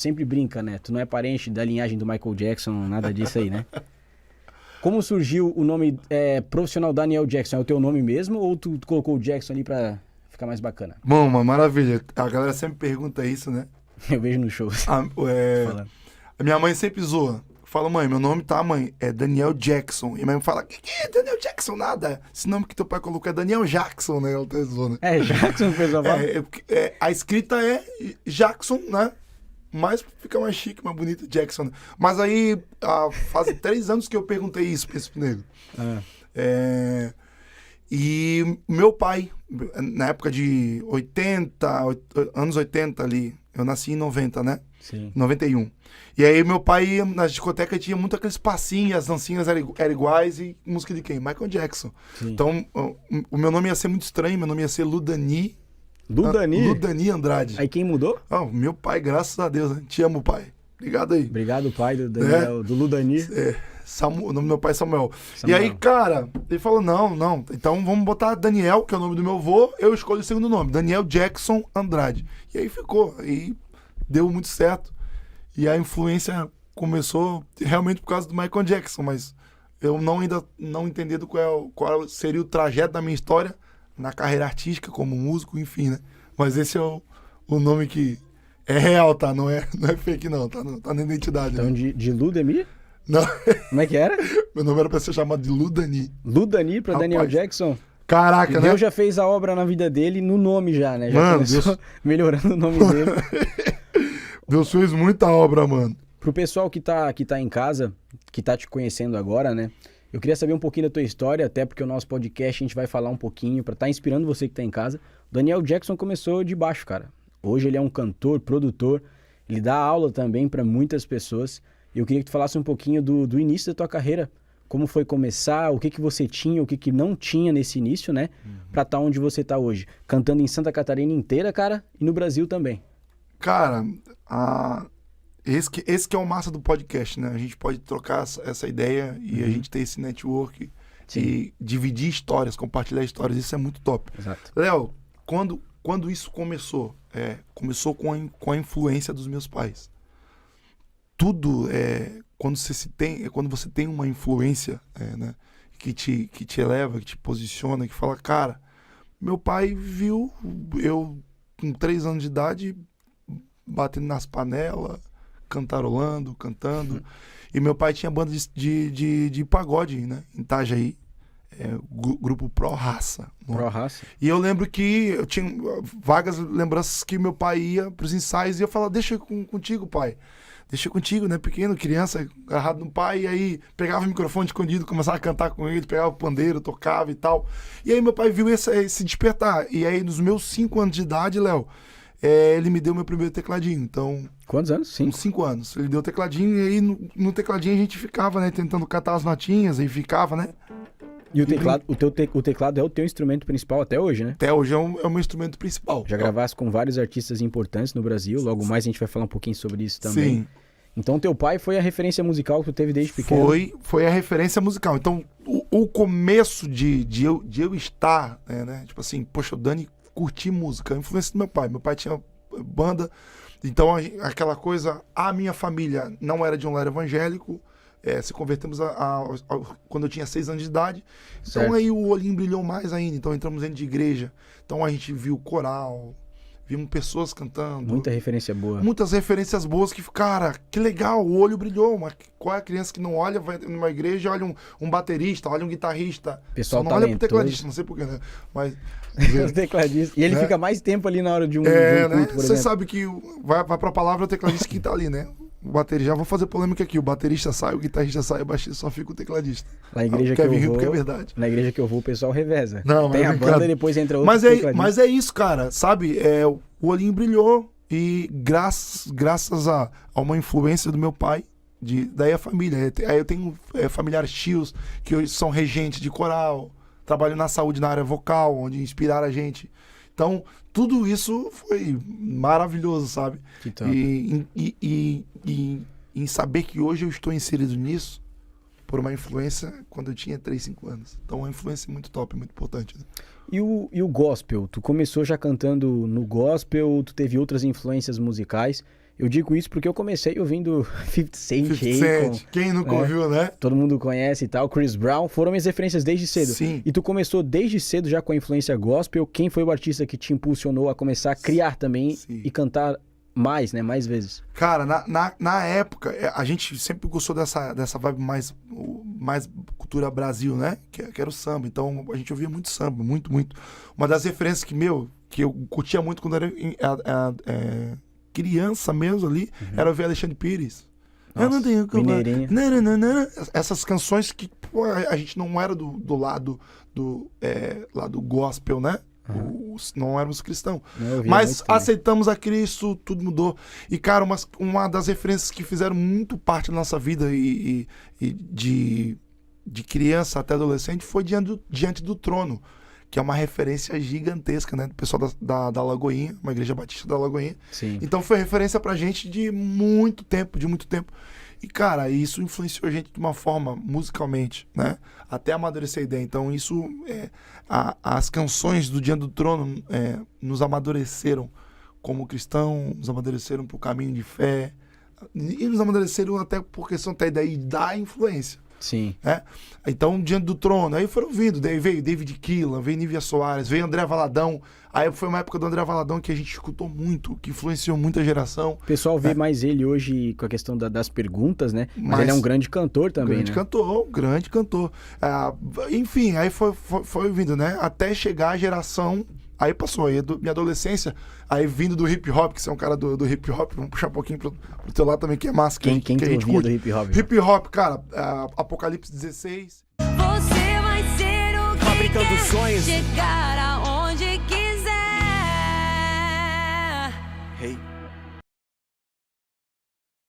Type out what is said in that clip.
sempre brinca, né? Tu não é parente da linhagem do Michael Jackson, nada disso aí, né? Como surgiu o nome profissional Daniel Jackson? É o teu nome mesmo ou tu colocou o Jackson ali pra ficar mais bacana? Bom, uma maravilha. A galera sempre pergunta isso, né? Eu vejo nos shows. A, tu é, falando. a minha mãe sempre zoa. Fala, mãe, meu nome tá, mãe, é Daniel Jackson. E a mãe me fala, que é Daniel Jackson? Nada. Esse nome que teu pai colocou é Daniel Jackson, né? Ela tá zoando. É, Jackson, o pessoal fala. A escrita é Jackson, né? Mas fica mais chique, mais bonito, Jackson. Mas aí, faz 3 anos que eu perguntei isso pra esse nego. Ah, É, e meu pai, na época de 80, anos 80 ali, eu nasci em 90, né? sim. 91. E aí meu pai ia na discoteca tinha muito aqueles passinhos, as dancinhas eram iguais e música de quem? Michael Jackson. Sim. Então, o meu nome ia ser muito estranho, meu nome ia ser Ludani. Ludani? Ludani Andrade. Aí quem mudou? Meu pai, graças a Deus, né? Te amo, pai. Obrigado aí. Obrigado, pai do Daniel, do Ludani. O nome do meu pai é Samuel. Samuel. E aí, cara, ele falou, não, então vamos botar Daniel, que é o nome do meu avô, eu escolho o segundo nome, Daniel Jackson Andrade. E aí ficou, aí deu muito certo. E a influência começou realmente por causa do Michael Jackson, mas eu ainda não entendi qual seria o trajeto da minha história na carreira artística, como músico, enfim, né? Mas esse é o nome que é real, tá? Não é fake, não. Tá na identidade. Então, né? de Ludemir? Não, Como é que era? meu nome era pra ser chamado de Ludani. Ludani pra Daniel Rapaz, Jackson? Caraca, E né? Deus já fez a obra na vida dele no nome já, né? Já Mano, começou Deus- melhorando o nome dele. Deus fez muita obra, mano. Pro pessoal que tá em casa, que tá te conhecendo agora, né? Eu queria saber um pouquinho da tua história, até porque o nosso podcast a gente vai falar um pouquinho pra estar inspirando você que tá em casa. O Daniel Jackson começou de baixo, cara. Hoje ele é um cantor, produtor, ele dá aula também pra muitas pessoas. E eu queria que tu falasse um pouquinho do início da tua carreira. Como foi começar, o que que você tinha, o que que não tinha nesse início, né? Pra estar onde você tá hoje. Cantando em Santa Catarina inteira, cara, e no Brasil também. Cara, esse que é o massa do podcast, né? A gente pode trocar essa ideia e a gente ter esse network Sim. e dividir histórias, compartilhar histórias. Isso é muito top. Exato. Léo, quando isso começou? Começou com a influência dos meus pais. Tudo quando você tem uma influência, né, que te eleva, que te posiciona, que fala, cara, meu pai viu eu com 3 anos de idade batendo nas panelas, cantarolando, cantando. E meu pai tinha banda de pagode, né, em Itajaí, grupo Pro Raça. Pro raça. E eu lembro que eu tinha vagas lembranças que meu pai ia pros ensaios e eu falava, deixa contigo, pai. Deixa contigo, né? Pequeno, criança, agarrado no pai. E aí pegava o microfone escondido, começava a cantar com ele, pegava o pandeiro, tocava e tal. E aí meu pai viu esse despertar. E aí nos meus 5 anos de idade, Léo, ele me deu meu primeiro tecladinho. Então, Quantos anos? uns 5 anos. Ele deu o tecladinho e aí no tecladinho a gente ficava, né? Tentando catar as notinhas e ficava, né? E o teclado, o teclado é o teu instrumento principal até hoje, né? Até hoje é o meu instrumento principal. Já gravaste com vários artistas importantes no Brasil, logo mais a gente vai falar um pouquinho sobre isso também. Sim. Então teu pai foi a referência musical que tu teve desde pequeno? Foi a referência musical. Então, o começo de eu estar, né? Tipo assim, poxa, o Dani curti música, a influência do meu pai. Meu pai tinha banda, então aquela coisa, a minha família não era de um lar evangélico, se convertemos quando eu tinha 6 anos de idade. Então Certo. aí o olhinho brilhou mais ainda, então entramos dentro de igreja. Então a gente viu coral, vimos pessoas cantando. Muita referência boa. Muitas referências boas que, cara, que legal, o olho brilhou. Mas qual é a criança que não olha, vai numa igreja e olha um baterista, olha um guitarrista. Pessoal só não olha pro talentoso. tecladista, não sei porquê, né? Mas. Os tecladistas. E ele Né? fica mais tempo ali na hora de um né? culto, por Você exemplo. sabe que vai pra palavra o tecladista que tá ali, né? O baterista, já vou fazer polêmica aqui. O baterista sai, o guitarrista sai, o baixista só fica o tecladista. Na igreja que Kevin eu Rio, vou, porque é verdade. na igreja que eu vou, o pessoal reveza. Não, Tem mas a brincando. banda e depois entra outro tecladista. Mas é isso, cara, sabe? O olhinho brilhou e graças a uma influência do meu pai, daí a família. Aí eu tenho familiares tios que hoje são regentes de coral, trabalham na saúde, na área vocal, onde inspiraram a gente. Então, tudo isso foi maravilhoso, sabe? Que top. E em saber que hoje eu estou inserido nisso por uma influência quando eu tinha 3, 5 anos. Então, uma influência muito top, muito importante. Né? E o gospel? Tu começou já cantando no gospel, tu teve outras influências musicais. Eu digo isso porque eu comecei ouvindo 50 Cent, 50 Akon, Cent, quem nunca né? ouviu, né? Todo mundo conhece e tal, Chris Brown, foram minhas referências desde cedo. Sim. E tu começou desde cedo já com a influência gospel. Quem foi o artista que te impulsionou a começar a criar também Sim. e cantar mais, né? Mais vezes. Cara, na época, a gente sempre gostou dessa vibe mais cultura Brasil, né? Que era o samba. Então, a gente ouvia muito samba, muito, muito. Uma das referências que eu curtia muito quando era criança mesmo ali, era ouvir Alexandre Pires. Nossa, eu não tenho como... Mineirinho. Essas canções que pô, a gente não era do lado lado gospel, né? Não éramos cristãos. Mas aceitamos a Cristo, tudo mudou. E, cara, uma das referências que fizeram muito parte da nossa vida e de criança até adolescente foi Diante do Trono, que é uma referência gigantesca, né? Do pessoal da Lagoinha, uma igreja batista da Lagoinha. Sim. Então foi referência pra gente de muito tempo. E, cara, isso influenciou a gente de uma forma musicalmente, né? Até amadurecer a ideia. Então, isso, as canções do Diante do Trono nos amadureceram como cristão, nos amadureceram pro caminho de fé, e nos amadureceram até por questão até daí da influência. Sim. Né? Então, Diante do Trono, aí foram vindo, daí veio David Keelan, veio Nívia Soares, veio André Valadão. Aí foi uma época do André Valadão que a gente escutou muito, que influenciou muita geração. O pessoal vê mais ele hoje com a questão das perguntas, né? Mas ele é um grande cantor também, grande cantor. Enfim, aí foi vindo, né? Até chegar a geração. Aí passou, aí minha adolescência, aí vindo do hip hop, que você é um cara do hip hop, vamos puxar um pouquinho pro teu lado também, que é massa. Quem que a gente ouvia do hip hop? Hip hop, cara, Apocalipse 16. Você vai ser o que Fabricando sonhos. chegar ao